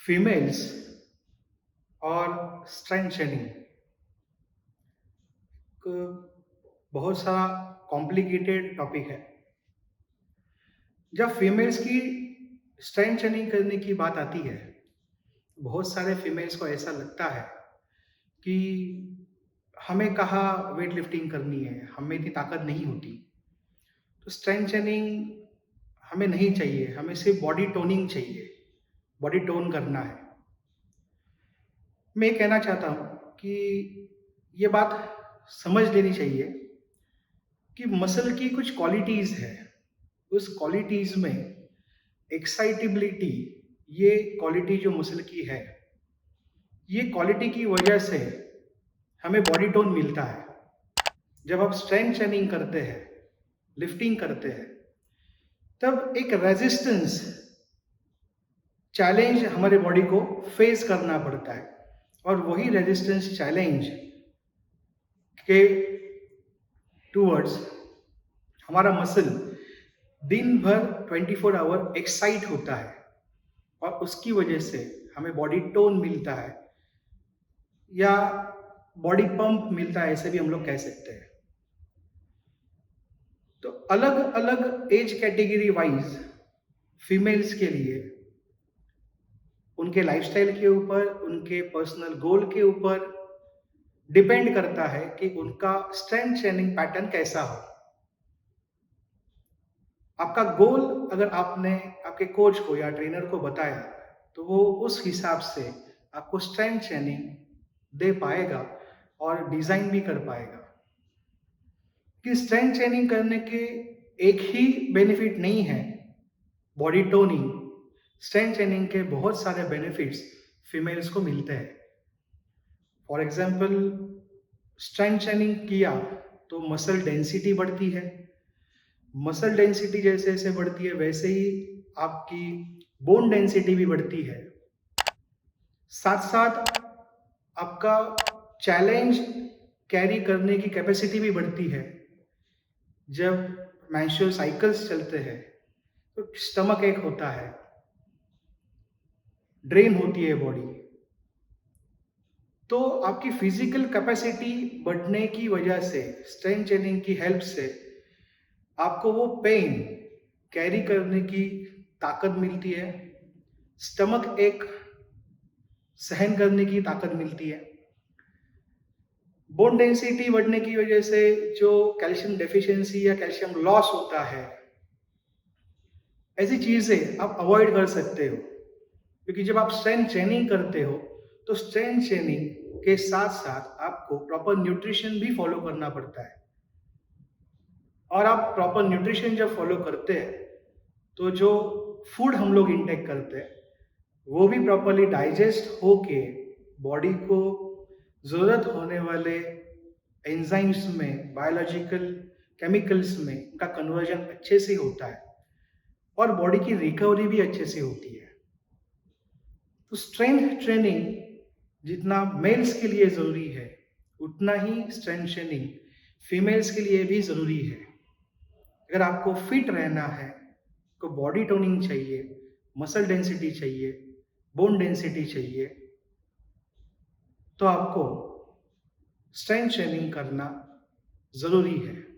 Females और strength shading बहुत सारा कॉम्प्लिकेटेड टॉपिक है। जब फीमेल्स की स्ट्रेंथ शेडिंग करने की बात आती है, बहुत सारे फीमेल्स को ऐसा लगता है कि हमें कहाँ वेट लिफ्टिंग करनी है, हमें इतनी ताकत नहीं होती। तो स्ट्रेंथ शेडिंग हमें नहीं चाहिए, हमें सिर्फ बॉडी टोनिंग चाहिए, बॉडी टोन करना है। मैं ये कहना चाहता हूँ कि ये बात समझ लेनी चाहिए कि मसल की कुछ क्वालिटीज़ है। उस क्वालिटीज़ में एक्साइटेबिलिटी, ये क्वालिटी जो मसल की है, ये क्वालिटी की वजह से हमें बॉडी टोन मिलता है। जब आप स्ट्रेंथ ट्रेनिंग करते हैं, लिफ्टिंग करते हैं, तब एक रेजिस्टेंस चैलेंज हमारे बॉडी को फेस करना पड़ता है और वही रेजिस्टेंस चैलेंज के टूवर्ड्स हमारा मसल दिन भर 24 आवर एक्साइट होता है और उसकी वजह से हमें बॉडी टोन मिलता है या बॉडी पंप मिलता है, ऐसे भी हम लोग कह सकते हैं। तो अलग अलग एज कैटेगरी वाइज फीमेल्स के लिए उनके लाइफस्टाइल के ऊपर, उनके पर्सनल गोल के ऊपर डिपेंड करता है कि उनका स्ट्रेंथ ट्रेनिंग पैटर्न कैसा हो। आपका गोल अगर आपने आपके कोच को या ट्रेनर को बताया, तो वो उस हिसाब से आपको स्ट्रेंथ ट्रेनिंग दे पाएगा और डिजाइन भी कर पाएगा। कि स्ट्रेंथ ट्रेनिंग करने के एक ही बेनिफिट नहीं है बॉडी टोनिंग। स्ट्रेंथ ट्रेनिंग के बहुत सारे बेनिफिट्स फीमेल्स को मिलते हैं। फॉर एग्जाम्पल, स्ट्रेंथ ट्रेनिंग किया तो मसल डेंसिटी बढ़ती है। मसल डेंसिटी जैसे जैसे बढ़ती है, वैसे ही आपकी बोन डेंसिटी भी बढ़ती है। साथ साथ आपका चैलेंज कैरी करने की कैपेसिटी भी बढ़ती है। जब मेंस्ट्रुअल साइकिल्स चलते हैं तो स्टमक एक होता है, ड्रेन होती है बॉडी, तो आपकी फिजिकल कैपेसिटी बढ़ने की वजह से स्ट्रेंथ ट्रेनिंग की हेल्प से आपको वो पेन कैरी करने की ताकत मिलती है, स्टमक एक सहन करने की ताकत मिलती है। बोन डेंसिटी बढ़ने की वजह से जो कैल्शियम डेफिशिएंसी या कैल्शियम लॉस होता है, ऐसी चीजें आप अवॉइड कर सकते हो। क्योंकि जब आप स्ट्रेंथ ट्रेनिंग करते हो तो स्ट्रेंथ ट्रेनिंग के साथ साथ आपको प्रॉपर न्यूट्रिशन भी फॉलो करना पड़ता है। और आप प्रॉपर न्यूट्रिशन जब फॉलो करते हैं तो जो फूड हम लोग इंटेक करते हैं वो भी प्रॉपरली डाइजेस्ट होके बॉडी को ज़रूरत होने वाले एंजाइम्स में, बायोलॉजिकल केमिकल्स में का कन्वर्जन अच्छे से होता है और बॉडी की रिकवरी भी अच्छे से होती है। तो स्ट्रेंथ ट्रेनिंग जितना मेल्स के लिए ज़रूरी है, उतना ही स्ट्रेंथ ट्रेनिंग फीमेल्स के लिए भी ज़रूरी है। अगर आपको फिट रहना है, तो बॉडी टोनिंग चाहिए, मसल डेंसिटी चाहिए, बोन डेंसिटी चाहिए, तो आपको स्ट्रेंथ ट्रेनिंग करना ज़रूरी है।